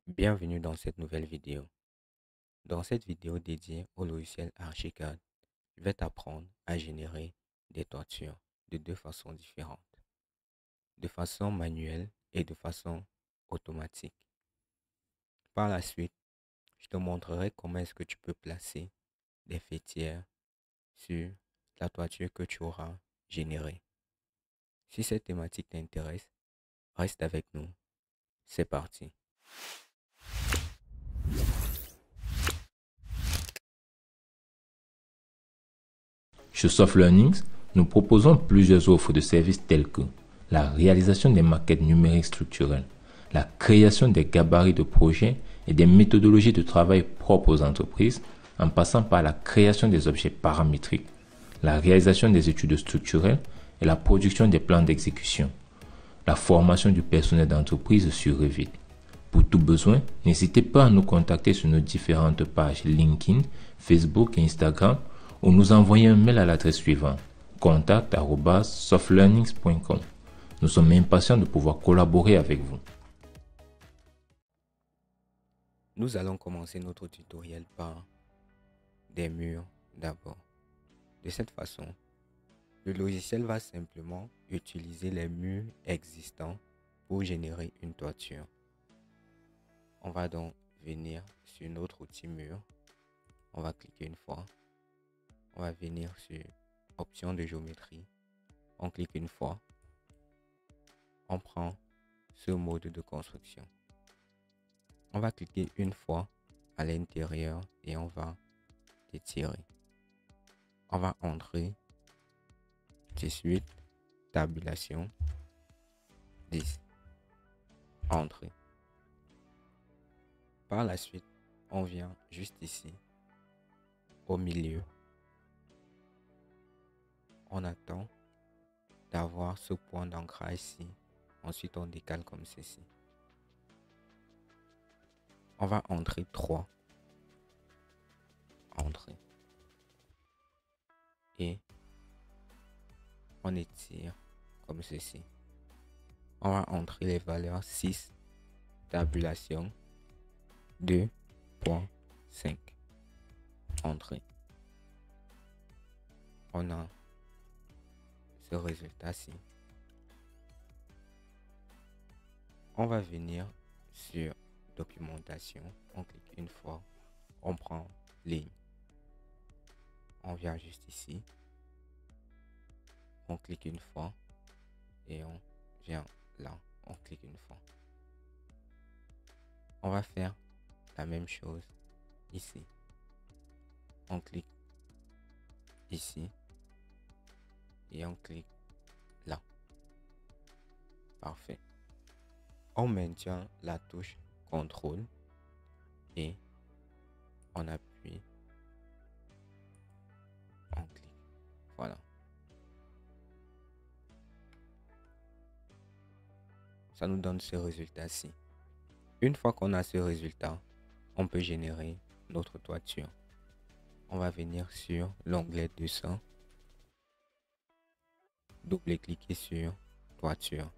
Bienvenue dans cette nouvelle vidéo. Dans cette vidéo dédiée au logiciel Archicad, je vais t'apprendre à générer des toitures de deux façons différentes, de façon manuelle et de façon automatique. Par la suite, je te montrerai comment est-ce que tu peux placer des faîtières sur la toiture que tu auras générée. Si cette thématique t'intéresse, reste avec nous. C'est parti. Chez Soft Learnings, nous proposons plusieurs offres de services telles que la réalisation des maquettes numériques structurelles, la création des gabarits de projets et des méthodologies de travail propres aux entreprises, en passant par la création des objets paramétriques, la réalisation des études structurelles et la production des plans d'exécution, la formation du personnel d'entreprise sur Revit. Pour tout besoin, n'hésitez pas à nous contacter sur nos différentes pages LinkedIn, Facebook et Instagram ou nous envoyer un mail à l'adresse suivante contact@softlearnings.com. Nous sommes impatients de pouvoir collaborer avec vous. Nous allons commencer notre tutoriel par des murs d'abord. De cette façon, le logiciel va simplement utiliser les murs existants pour générer une toiture. On va donc venir sur notre outil mur. On va cliquer une fois. On va venir sur option de géométrie. On clique une fois. On prend ce mode de construction. On va cliquer une fois à l'intérieur et on va étirer. On va entrer 18, tabulation 10. Entrée. Par la suite, on vient juste ici, au milieu. On attend d'avoir ce point d'ancrage ici. Ensuite, on décale comme ceci. On va entrer 3. Entrer. Et on étire comme ceci. On va entrer les valeurs 6, tabulation 2.5. Entrée. On a ce résultat-ci. On va venir sur documentation. On clique une fois. On prend ligne. On vient juste ici. On clique une fois. Et on vient là. On clique une fois. On va faire la même chose ici. On clique ici. Et on clique là. Parfait. On maintient la touche contrôle et on appuie. On clique. Voilà. Ça nous donne ce résultat-ci. Une fois qu'on a ce résultat, on peut générer notre toiture. On va venir sur l'onglet dessin. Double-cliquer sur toiture.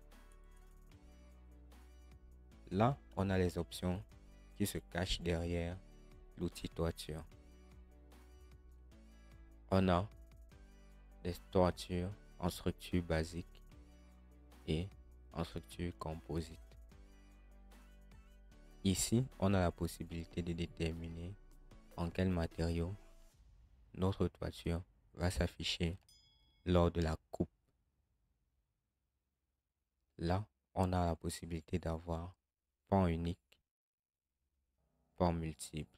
Là, on a les options qui se cachent derrière l'outil toiture. On a des toitures en structure basique et en structure composite. Ici, on a la possibilité de déterminer en quel matériau notre toiture va s'afficher lors de la coupe. Là, on a la possibilité d'avoir pan unique, pan multiple.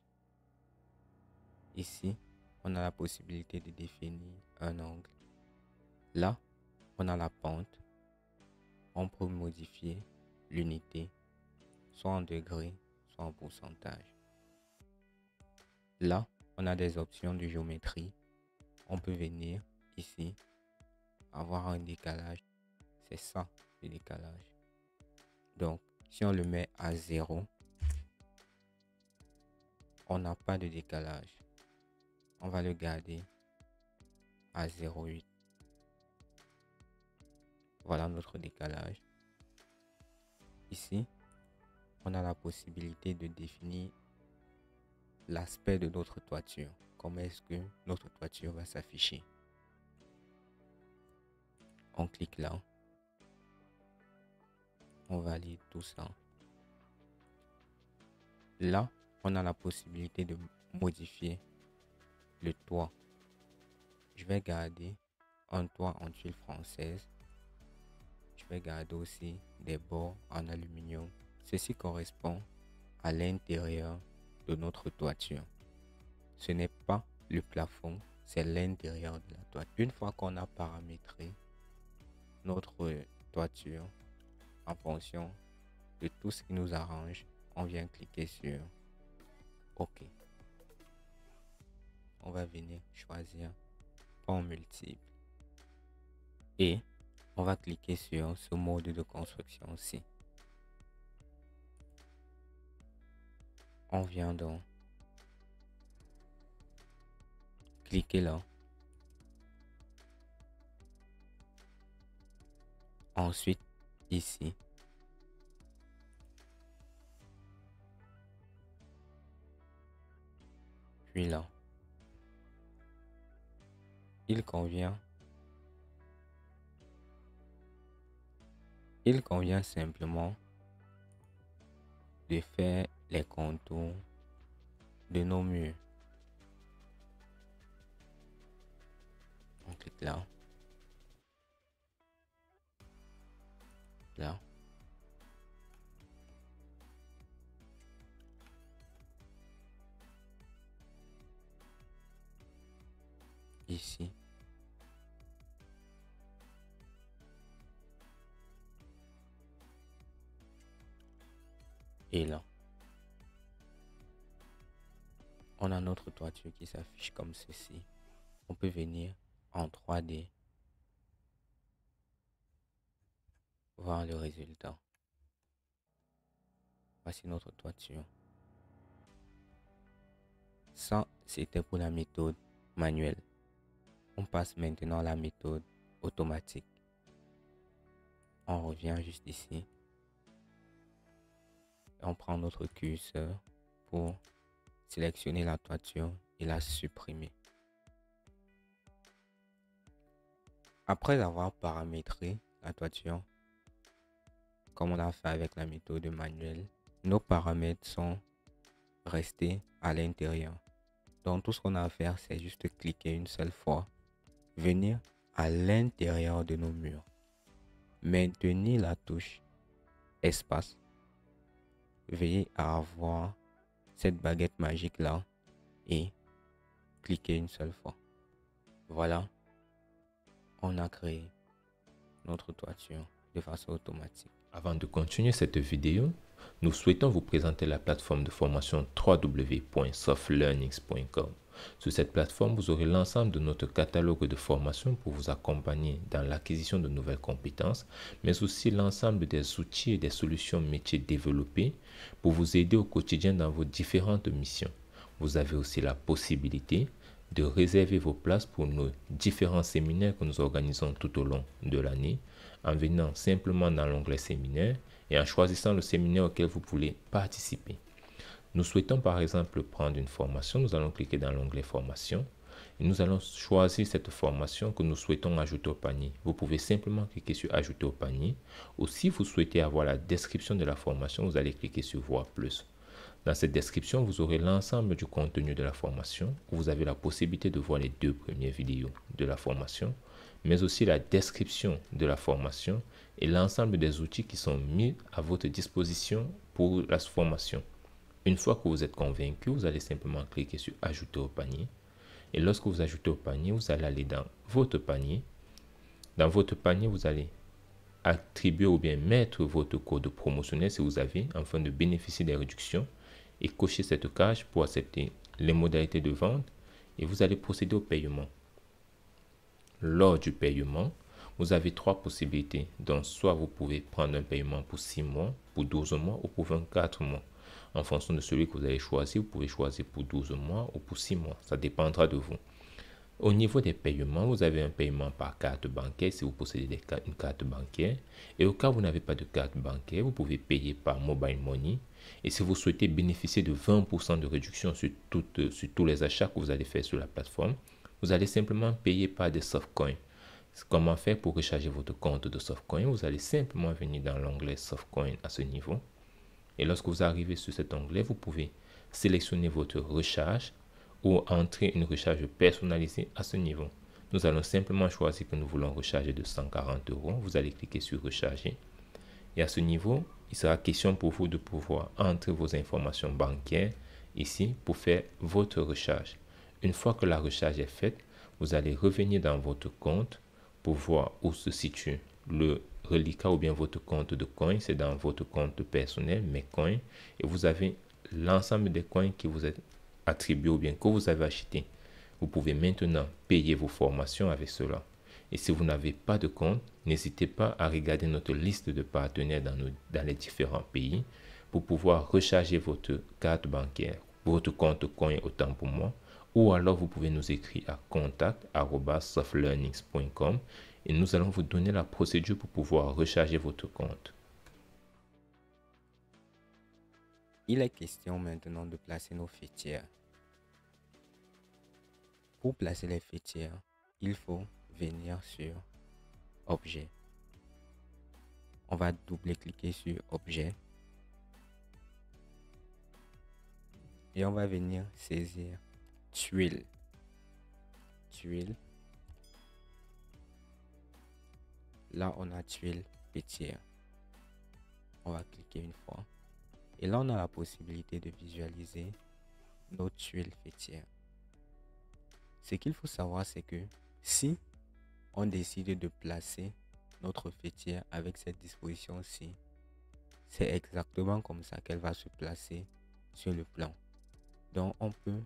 Ici, on a la possibilité de définir un angle. Là, on a la pente. On peut modifier l'unité, soit en degrés, soit en pourcentage. Là, on a des options de géométrie. On peut venir ici, avoir un décalage. C'est ça, le décalage. Donc, si on le met à 0, on n'a pas de décalage. On va le garder à 0,8. Voilà notre décalage. Ici, on a la possibilité de définir l'aspect de notre toiture. Comment est-ce que notre toiture va s'afficher? On clique là. On valide tout ça. Là, on a la possibilité de modifier le toit. Je vais garder un toit en tuile française. Je vais garder aussi des bords en aluminium. Ceci correspond à l'intérieur de notre toiture. Ce n'est pas le plafond, c'est l'intérieur de la toiture. Une fois qu'on a paramétré notre toiture en fonction de tout ce qui nous arrange, on vient cliquer sur OK. On va venir choisir pont multiple et on va cliquer sur ce mode de construction-ci. On vient donc cliquer là. Ensuite, ici, puis là. Il convient simplement de faire les contours de nos murs. On clique là. Là. Ici. Et là. On a notre toiture qui s'affiche comme ceci. On peut venir en 3D voir le résultat. Voici notre toiture. Ça, c'était pour la méthode manuelle. On passe maintenant à la méthode automatique. On revient juste ici. Et on prend notre curseur pour sélectionner la toiture et la supprimer. Après avoir paramétré la toiture, comme on a fait avec la méthode manuelle, nos paramètres sont restés à l'intérieur. Donc tout ce qu'on a à faire, c'est juste cliquer une seule fois, venir à l'intérieur de nos murs, maintenir la touche espace, veillez à avoir cette baguette magique là et cliquer une seule fois. Voilà, on a créé notre toiture de façon automatique. Avant de continuer cette vidéo, nous souhaitons vous présenter la plateforme de formation www.softlearnings.com. Sur cette plateforme, vous aurez l'ensemble de notre catalogue de formations pour vous accompagner dans l'acquisition de nouvelles compétences, mais aussi l'ensemble des outils et des solutions métiers développées pour vous aider au quotidien dans vos différentes missions. Vous avez aussi la possibilité de réserver vos places pour nos différents séminaires que nous organisons tout au long de l'année, en venant simplement dans l'onglet séminaire et en choisissant le séminaire auquel vous voulez participer. Nous souhaitons par exemple prendre une formation, nous allons cliquer dans l'onglet formation et nous allons choisir cette formation que nous souhaitons ajouter au panier. Vous pouvez simplement cliquer sur ajouter au panier ou si vous souhaitez avoir la description de la formation, vous allez cliquer sur voir plus. Dans cette description, vous aurez l'ensemble du contenu de la formation où vous avez la possibilité de voir les 2 premières vidéos de la formation, mais aussi la description de la formation et l'ensemble des outils qui sont mis à votre disposition pour la formation. Une fois que vous êtes convaincu, vous allez simplement cliquer sur ajouter au panier. Et lorsque vous ajoutez au panier, vous allez aller dans votre panier. Dans votre panier, vous allez attribuer ou bien mettre votre code promotionnel si vous avez, afin de bénéficier des réductions, et cocher cette case pour accepter les modalités de vente et vous allez procéder au paiement. Lors du paiement, vous avez 3 possibilités. Donc, soit vous pouvez prendre un paiement pour 6 mois, pour 12 mois ou pour 24 mois. En fonction de celui que vous allez choisir, vous pouvez choisir pour 12 mois ou pour 6 mois. Ça dépendra de vous. Au niveau des paiements, vous avez un paiement par carte bancaire si vous possédez une carte bancaire. Et au cas où vous n'avez pas de carte bancaire, vous pouvez payer par mobile money. Et si vous souhaitez bénéficier de 20% de réduction sur tous les achats que vous allez faire sur la plateforme, vous allez simplement payer par des softcoins. Comment faire pour recharger votre compte de softcoin? Vous allez simplement venir dans l'onglet softcoin à ce niveau. Et lorsque vous arrivez sur cet onglet, vous pouvez sélectionner votre recharge ou entrer une recharge personnalisée à ce niveau. Nous allons simplement choisir que nous voulons recharger de 140 euros. Vous allez cliquer sur recharger. Et à ce niveau, il sera question pour vous de pouvoir entrer vos informations bancaires ici pour faire votre recharge. Une fois que la recharge est faite, vous allez revenir dans votre compte pour voir où se situe le reliquat ou bien votre compte de coins. C'est dans votre compte personnel, mes coins. Et vous avez l'ensemble des coins qui vous est attribué ou bien que vous avez acheté. Vous pouvez maintenant payer vos formations avec cela. Et si vous n'avez pas de compte, n'hésitez pas à regarder notre liste de partenaires dans les différents pays pour pouvoir recharger votre carte bancaire, votre compte coin autant pour moi, ou alors vous pouvez nous écrire à contact@softlearnings.com et nous allons vous donner la procédure pour pouvoir recharger votre compte. Il est question maintenant de placer nos fêtières. Pour placer les fêtières, il faut venir sur Objet. On va double-cliquer sur Objet. Et on va venir saisir Tuile. Tuile. Là, on a tuile fêtière. On va cliquer une fois. Et là, on a la possibilité de visualiser nos tuiles fêtières. Ce qu'il faut savoir, c'est que si on décide de placer notre fêtière avec cette disposition-ci, c'est exactement comme ça qu'elle va se placer sur le plan. Donc, on peut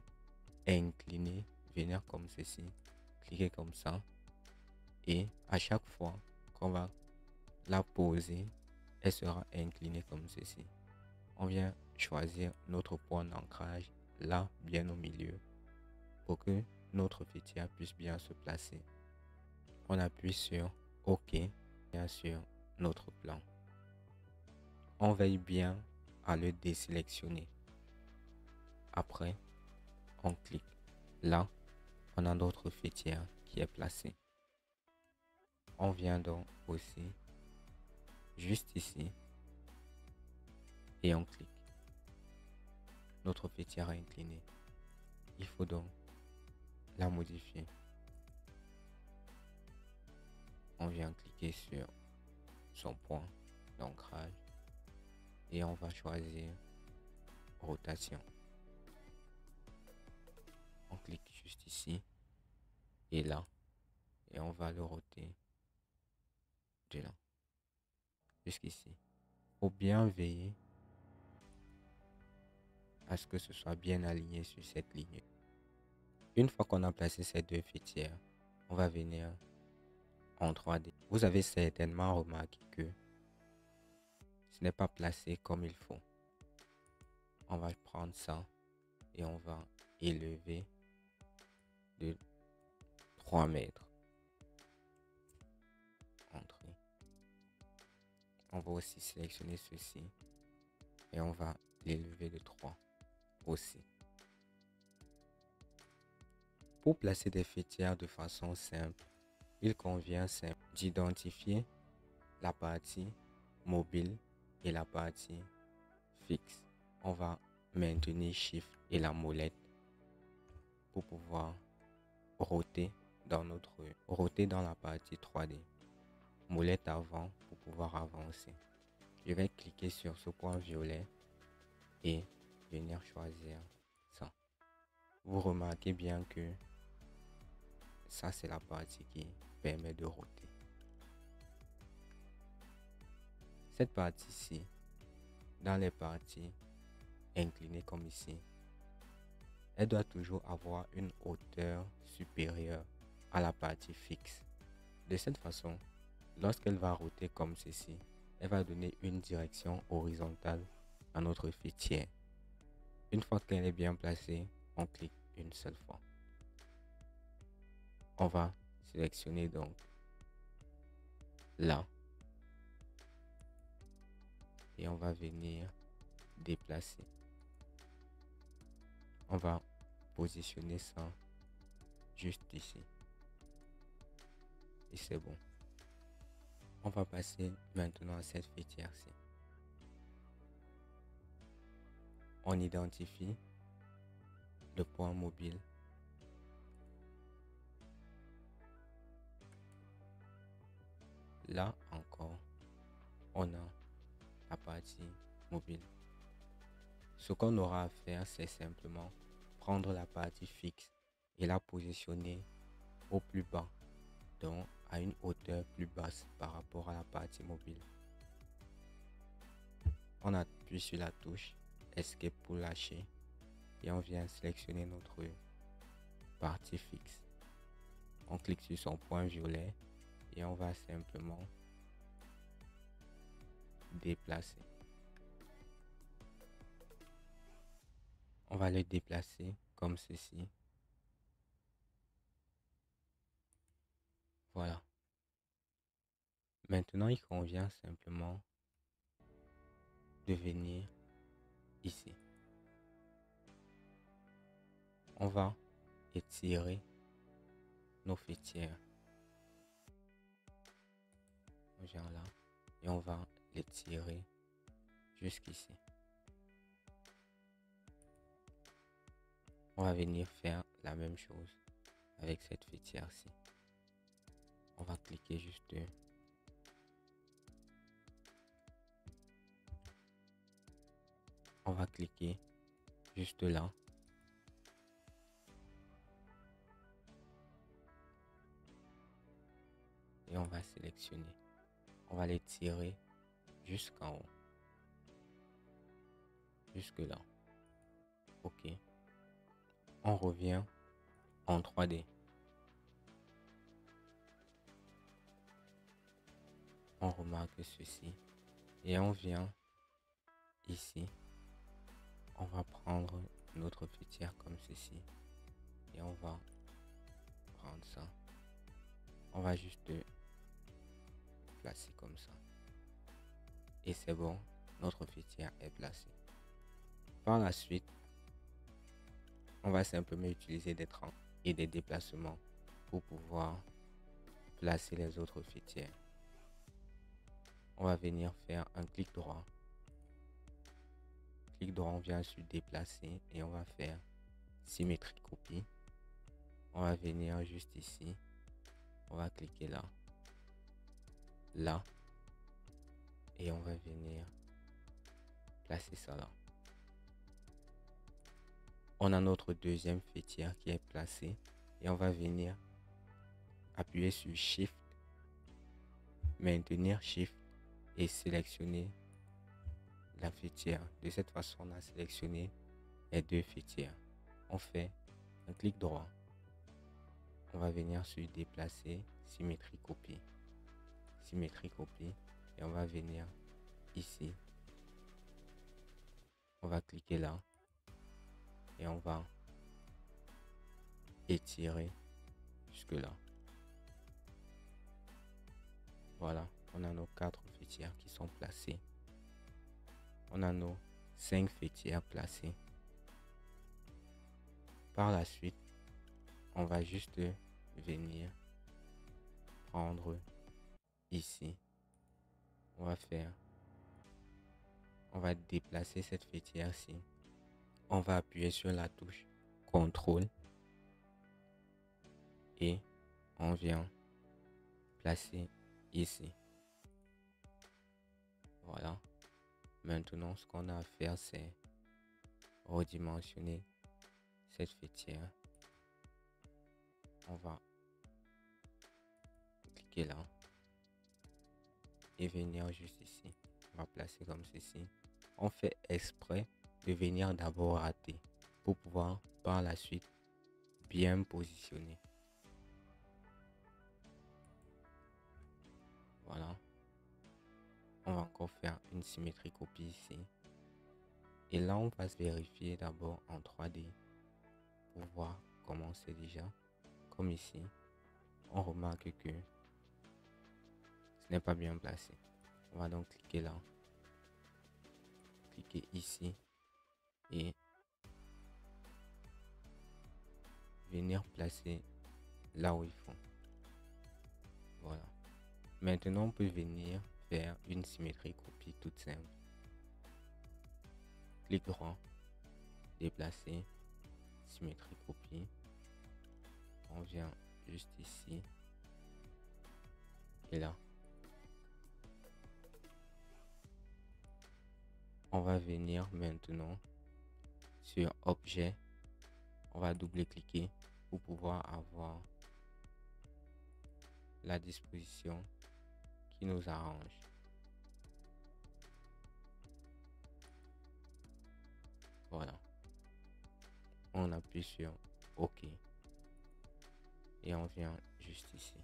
incliner, venir comme ceci, cliquer comme ça. Et à chaque fois qu'on va la poser, elle sera inclinée comme ceci. On vient choisir notre point d'ancrage là, bien au milieu, pour que notre fêtière puisse bien se placer. On appuie sur OK, bien sûr, notre plan. On veille bien à le désélectionner. Après, on clique. Là, on a notre fêtière qui est placée. On vient donc aussi juste ici et on clique. Notre fêtière est inclinée. Il faut donc la modifier. On vient cliquer sur son point d'ancrage et on va choisir rotation. On clique juste ici et là et on va le roter de là jusqu'ici. Il faut bien veiller à ce que ce soit bien aligné sur cette ligne. Une fois qu'on a placé ces deux fêtières, on va venir en 3D. Vous avez certainement remarqué que ce n'est pas placé comme il faut. On va prendre ça et on va élever de 3 mètres. Entrée. On va aussi sélectionner ceci et on va l'élever de 3 aussi. Pour placer des fêtières de façon simple, il convient d'identifier la partie mobile et la partie fixe. On va maintenir Shift et la molette pour pouvoir roter dans la partie 3D. Molette avant pour pouvoir avancer. Je vais cliquer sur ce point violet et venir choisir ça. Vous remarquez bien que ça, c'est la partie qui permet de roter. Cette partie-ci, dans les parties inclinées comme ici, elle doit toujours avoir une hauteur supérieure à la partie fixe. De cette façon, lorsqu'elle va roter comme ceci, elle va donner une direction horizontale à notre fêtière. Une fois qu'elle est bien placée, on clique une seule fois. On va sélectionner donc là et on va venir déplacer. On va positionner ça juste ici et c'est bon. On va passer maintenant à cette fêtière-ci. On identifie le point mobile. Là encore, on a la partie mobile. Ce qu'on aura à faire, c'est simplement prendre la partie fixe et la positionner au plus bas, donc à une hauteur plus basse par rapport à la partie mobile. On appuie sur la touche Escape pour lâcher et on vient sélectionner notre partie fixe. On clique sur son point violet et on va simplement déplacer. On va le déplacer comme ceci. Voilà. Maintenant, il convient simplement de venir ici. On va étirer nos fêtières. On vient là et on va les tirer jusqu'ici. On va venir faire la même chose avec cette fêtière-ci. On va cliquer juste. On va cliquer juste là. Et on va sélectionner. On va les tirer jusqu'en haut. Jusque là. OK. On revient en 3D. On remarque ceci. Et on vient ici. On va prendre notre fêtière comme ceci. Et on va prendre ça. On va juste placer comme ça. Et c'est bon, notre fêtière est placée. Par la suite, on va simplement utiliser des trains et des déplacements pour pouvoir placer les autres fêtières. On va venir faire un clic droit. Clic droit, on vient sur déplacer et on va faire symétrie copie. On va venir juste ici. On va cliquer là. Là. Et on va venir placer ça là. On a notre deuxième fêtière qui est placée et on va venir appuyer sur Shift, maintenir Shift et sélectionner la fêtière. De cette façon, on a sélectionné les deux fêtières. On fait un clic droit. On va venir sur déplacer, symétrie copie. Symétrie copie et on va venir ici. On va cliquer là et on va étirer jusque là. Voilà, on a nos 4 fêtières qui sont placées. On a nos 5 fêtières placées. Par la suite, on va juste venir prendre ici. On va déplacer cette fêtière-ci. On va appuyer sur la touche CTRL et on vient placer ici. Voilà. Maintenant, ce qu'on a à faire, c'est redimensionner cette fêtière. On va cliquer là et venir juste ici. On va placer comme ceci. On fait exprès de venir d'abord rater pour pouvoir par la suite bien positionner. Voilà. On va encore faire une symétrie copie ici. Et là, on va se vérifier d'abord en 3D pour voir comment c'est déjà. Comme ici, on remarque que ce n'est pas bien placé. On va donc cliquer là, cliquer ici et venir placer là où il faut. Voilà. Maintenant, on peut venir faire une symétrie copie toute simple. Clic droit, déplacer, symétrie copie. On vient juste ici et là. On va venir maintenant sur objet. On va double-cliquer pour pouvoir avoir la disposition qui nous arrange. Voilà. On appuie sur OK. Et on vient juste ici.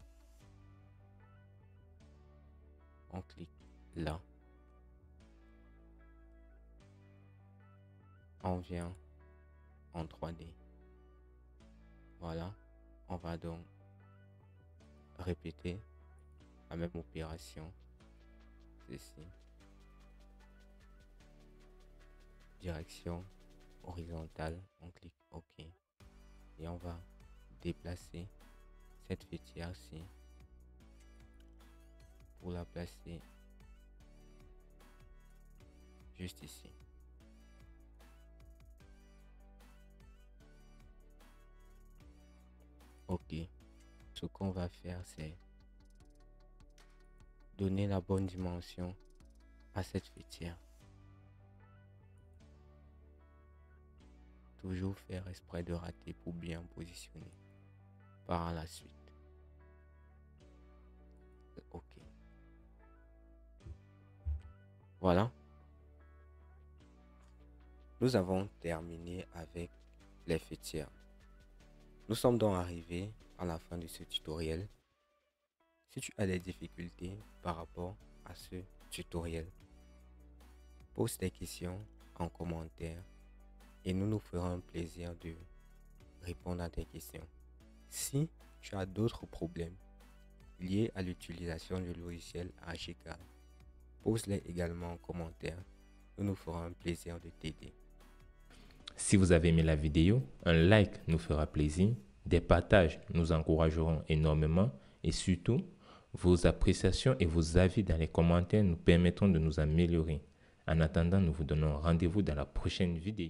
On clique là. On vient en 3D. Voilà. On va donc répéter la même opération. Ceci. Direction horizontale. On clique OK. Et on va déplacer cette faîtière-ci pour la placer juste ici. OK. Ce qu'on va faire, c'est donner la bonne dimension à cette faîtière. Toujours faire exprès de rater pour bien positionner par la suite. OK. Voilà. Nous avons terminé avec les faîtières. Nous sommes donc arrivés à la fin de ce tutoriel. Si tu as des difficultés par rapport à ce tutoriel, pose tes questions en commentaire et nous nous ferons un plaisir de répondre à tes questions. Si tu as d'autres problèmes liés à l'utilisation du logiciel Archicad, pose-les également en commentaire. Nous nous ferons un plaisir de t'aider. Si vous avez aimé la vidéo, un like nous fera plaisir, des partages nous encourageront énormément et surtout, vos appréciations et vos avis dans les commentaires nous permettront de nous améliorer. En attendant, nous vous donnons rendez-vous dans la prochaine vidéo.